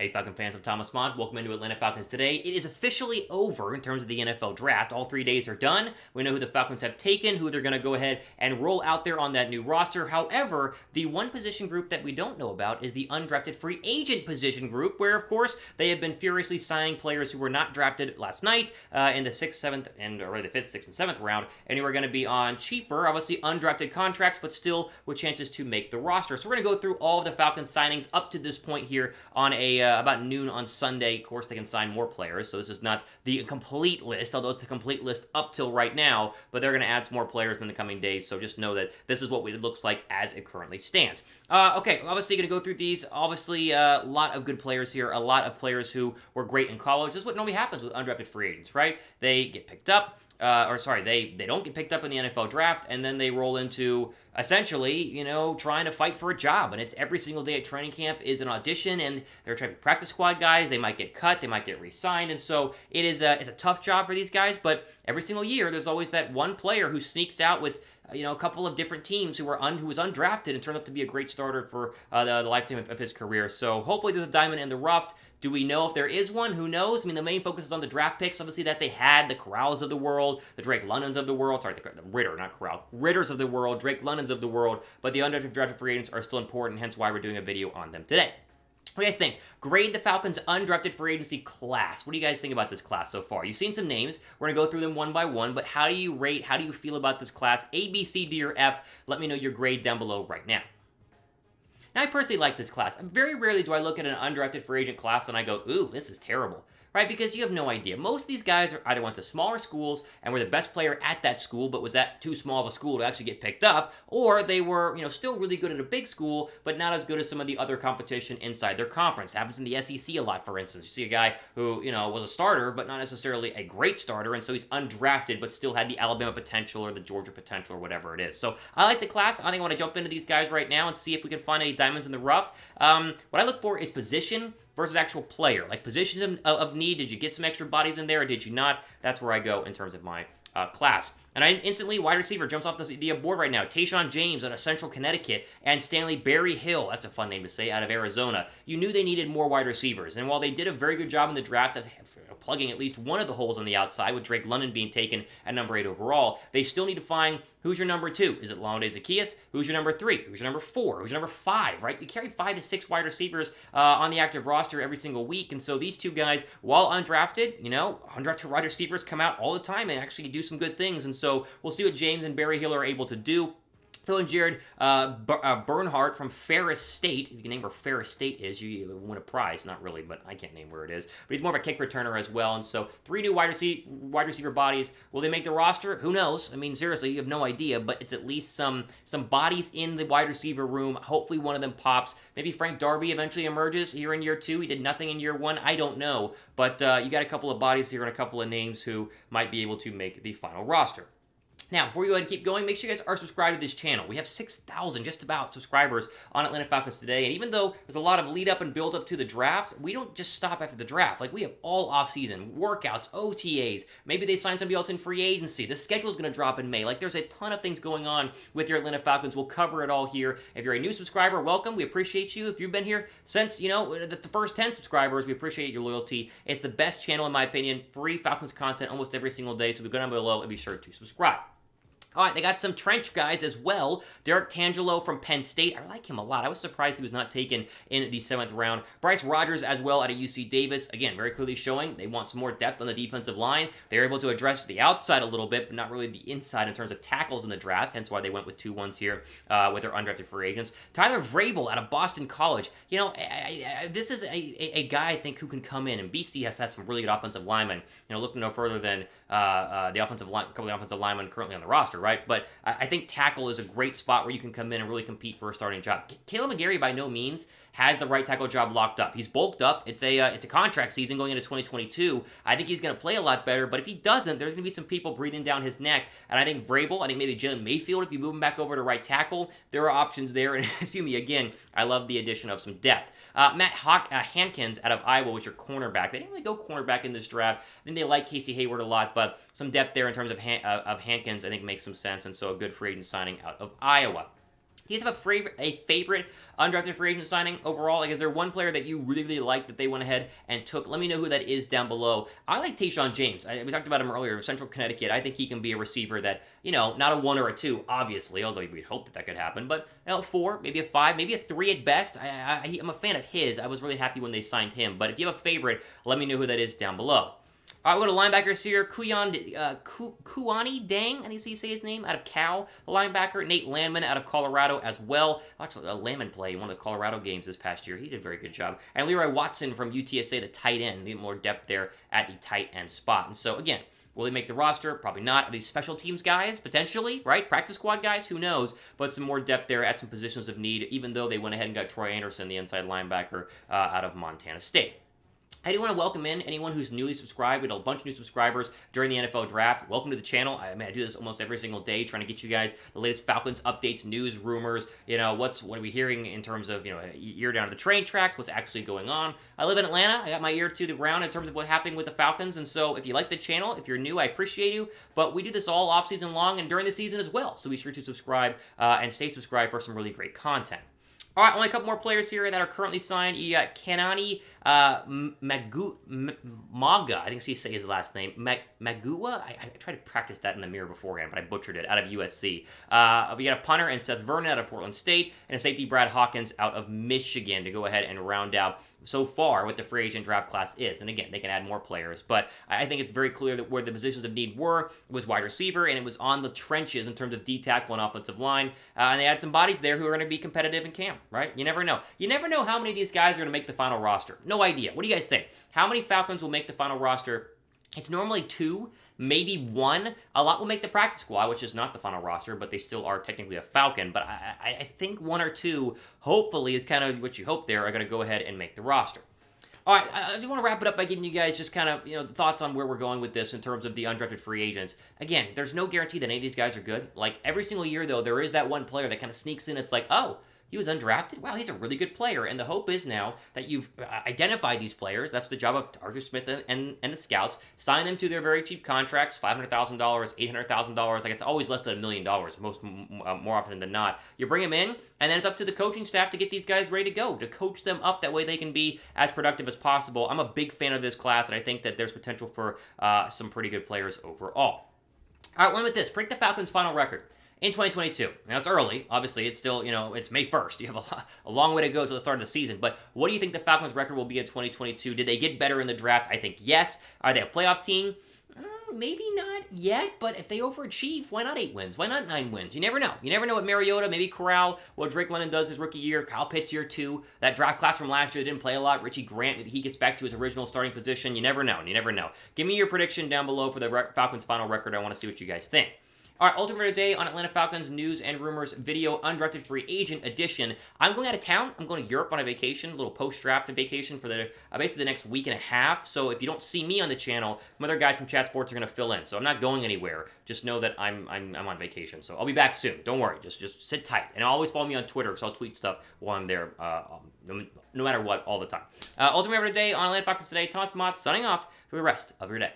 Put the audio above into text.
Hey Falcon fans, I'm Thomas Mond. Welcome into Atlanta Falcons Today. It is officially over in terms of the NFL draft. All 3 days are done. We know who the Falcons have taken, who they're going to go ahead and roll out there on that new roster. However, the one position group that we don't know about is the undrafted free agent position group, where of course they have been furiously signing players who were not drafted last night in the 6th, 7th, and or the 5th, 6th, and 7th round, and who are going to be on cheaper, obviously undrafted contracts, but still with chances to make the roster. So we're going to go through all of the Falcons signings up to this point here on about noon on Sunday. Of course, they can sign more players, so this is not the complete list, although it's the complete list up till right now, but they're going to add some more players in the coming days, so just know that this is what it looks like as it currently stands. Okay, obviously going to go through these. Obviously, a lot of good players here, a lot of players who were great in college. This is what normally happens with undrafted free agents, right? They get picked up, they don't get picked up in the NFL draft, and then they roll into essentially, trying to fight for a job. And it's every single day at training camp is an audition, and they're trying to be practice squad guys. They might get cut, they might get re-signed, and so it's a tough job for these guys. But every single year, there's always that one player who sneaks out with a couple of different teams who was undrafted and turned out to be a great starter for the lifetime of his career. So hopefully there's a diamond in the rough. Do we know if there is one? Who knows? I mean, the main focus is on the draft picks, obviously, that they had, the Corrals of the world, the Drake Londons of the world, the Ritter, not Corral, Ritters of the world, Drake Londons of the world, but the undrafted drafted free agents are still important, hence why we're doing a video on them today. What do you guys think? Grade the Falcons' undrafted free agency class. What do you guys think about this class so far? You've seen some names. We're going to go through them one by one, but how do you rate, how do you feel about this class? A, B, C, D, or F? Let me know your grade down below right now. Now, I personally like this class. Very rarely do I look at an undrafted free agent class and I go, ooh, this is terrible. Right? Because you have no idea. Most of these guys either went to smaller schools and were the best player at that school, but was that too small of a school to actually get picked up, or they were, still really good at a big school, but not as good as some of the other competition inside their conference. It happens in the SEC a lot, for instance. You see a guy who, was a starter, but not necessarily a great starter, and so he's undrafted, but still had the Alabama potential or the Georgia potential or whatever it is. So I like the class. I think I want to jump into these guys right now and see if we can find any diamonds in the rough. What I look for is position versus actual player. Like positions of need, did you get some extra bodies in there or did you not? That's where I go in terms of my class. And I instantly, wide receiver jumps off the board right now. Tyshaun James out of Central Connecticut and Stanley Berryhill, that's a fun name to say, out of Arizona. You knew they needed more wide receivers. And while they did a very good job in the draft of plugging at least one of the holes on the outside, with Drake London being taken at number 8 overall, they still need to find who's your number 2. Is it Lawrence Zaccheaus? Who's your number 3? Who's your number 4? Who's your number 5, right? You carry 5 to 6 wide receivers on the active roster every single week, and so these two guys, while undrafted, undrafted wide receivers come out all the time and actually do some good things, and so we'll see what James and Berryhill are able to do. Phil and Jared Bernhardt from Ferris State. If you can name where Ferris State is, you win a prize. Not really, but I can't name where it is. But he's more of a kick returner as well. And so 3 new wide receiver bodies. Will they make the roster? Who knows? I mean, seriously, you have no idea. But it's at least some bodies in the wide receiver room. Hopefully one of them pops. Maybe Frank Darby eventually emerges here in year 2. He did nothing in year 1. I don't know. But you got a couple of bodies here and a couple of names who might be able to make the final roster. Now, before you go ahead and keep going, make sure you guys are subscribed to this channel. We have 6,000 just about subscribers on Atlanta Falcons Today, and even though there's a lot of lead up and build up to the draft, we don't just stop after the draft. Like, we have all off-season workouts, OTAs. Maybe they sign somebody else in free agency. The schedule's going to drop in May. Like, there's a ton of things going on with your Atlanta Falcons. We'll cover it all here. If you're a new subscriber, welcome. We appreciate you. If you've been here since, the first 10 subscribers, we appreciate your loyalty. It's the best channel, in my opinion. Free Falcons content almost every single day, so go down below and be sure to subscribe. All right, they got some trench guys as well. Derrick Tangelo from Penn State. I like him a lot. I was surprised he was not taken in the 7th round. Bryce Rogers as well out of UC Davis. Again, very clearly showing they want some more depth on the defensive line. They're able to address the outside a little bit, but not really the inside in terms of tackles in the draft, hence why they went with 2 1s here with their undrafted free agents. Tyler Vrabel out of Boston College. This is a guy, I think, who can come in, and BC has had some really good offensive linemen. Look no further than a couple of the offensive linemen currently on the roster, right? But I think tackle is a great spot where you can come in and really compete for a starting job. Caleb McGarry, by no means, has the right tackle job locked up. He's bulked up. It's a contract season going into 2022. I think he's going to play a lot better, but if he doesn't, there's going to be some people breathing down his neck. And I think Vrabel, I think maybe Jalen Mayfield, if you move him back over to right tackle, there are options there. And excuse me, again, I love the addition of some depth. Hankins out of Iowa was your cornerback. They didn't really go cornerback in this draft. I think they like Casey Hayward a lot, but some depth there in terms of Hankins, I think, makes some sense, and so a good free agent signing out of Iowa. Do you guys have a favorite undrafted free agent signing overall? Like, is there one player that you really, really like that they went ahead and took? Let me know who that is down below. I like Tyshaun James. We talked about him earlier, Central Connecticut. I think he can be a receiver that, not a 1 or a 2, obviously, although we'd hope that could happen, but 4, maybe a 5, maybe a 3 at best. I'm a fan of his. I was really happy when they signed him, but if you have a favorite, let me know who that is down below. All right, we'll go to linebackers here. Kuony Deng, I think you say his name, out of Cal. The linebacker. Nate Landman out of Colorado as well. Actually, Landman played one of the Colorado games this past year. He did a very good job. And Leroy Watson from UTSA, the tight end. Need more depth there at the tight end spot. And so, again, will they make the roster? Probably not. Are these special teams guys? Potentially, right? Practice squad guys? Who knows? But some more depth there at some positions of need, even though they went ahead and got Troy Anderson, the inside linebacker out of Montana State. I do want to welcome in anyone who's newly subscribed. We had a bunch of new subscribers during the NFL draft. Welcome to the channel. I do this almost every single day, trying to get you guys the latest Falcons updates, news, rumors. What are we hearing in terms of ear down to the train tracks, what's actually going on. I live in Atlanta. I got my ear to the ground in terms of what's happening with the Falcons. And so if you like the channel, if you're new, I appreciate you. But we do this all off season long and during the season as well. So be sure to subscribe and stay subscribed for some really great content. All right, only a couple more players here that are currently signed. You got Kana'i Mauga, I think you say his last name. Magua? I tried to practice that in the mirror beforehand, but I butchered it, out of USC. We got a punter and Seth Vernon out of Portland State, and a safety Brad Hawkins out of Michigan to go ahead and round out so far what the free agent draft class is. And again, they can add more players, but I think it's very clear that where the positions of need were was wide receiver, and it was on the trenches in terms of D tackle and offensive line. And they had some bodies there who are going to be competitive in camp, right? You never know. You never know how many of these guys are going to make the final roster. No idea. What do you guys think? How many Falcons will make the final roster? It's normally 2, maybe 1. A lot will make the practice squad, which is not the final roster, but they still are technically a Falcon. But I think 1 or 2, hopefully, is kind of what you hope there, are going to go ahead and make the roster. All right, I just want to wrap it up by giving you guys just kind of, thoughts on where we're going with this in terms of the undrafted free agents. Again, there's no guarantee that any of these guys are good. Like, every single year, though, there is that one player that kind of sneaks in. It's like, oh, he was undrafted? Wow, he's a really good player. And the hope is now that you've identified these players. That's the job of Arthur Smith and the scouts. Sign them to their very cheap contracts, $500,000, $800,000. Like, it's always less than $1 million, more often than not. You bring them in, and then it's up to the coaching staff to get these guys ready to go, to coach them up. That way they can be as productive as possible. I'm a big fan of this class, and I think that there's potential for some pretty good players overall. All right, one with this. Predict the Falcons' final record in 2022. Now, it's early. Obviously, it's still, it's May 1st. You have a long way to go to the start of the season. But what do you think the Falcons' record will be in 2022? Did they get better in the draft? I think yes. Are they a playoff team? Maybe not yet, but if they overachieve, why not 8 wins? Why not 9 wins? You never know. You never know what Mariota, maybe Corral, what Drake London does his rookie year, Kyle Pitts year 2, that draft class from last year didn't play a lot, Richie Grant, maybe he gets back to his original starting position. You never know. You never know. Give me your prediction down below for the Falcons' final record. I want to see what you guys think. All right, ultimate today on Atlanta Falcons news and rumors video, undrafted free agent edition. I'm going out of town. I'm going to Europe on a vacation, a little post-draft vacation for the basically the next week and a half. So if you don't see me on the channel, some other guys from Chat Sports are going to fill in. So I'm not going anywhere. Just know that I'm on vacation. So I'll be back soon. Don't worry. Just sit tight. And always follow me on Twitter because I'll tweet stuff while I'm there, no matter what, all the time. Ultimate today on Atlanta Falcons today. Thomas Mott signing off for the rest of your day.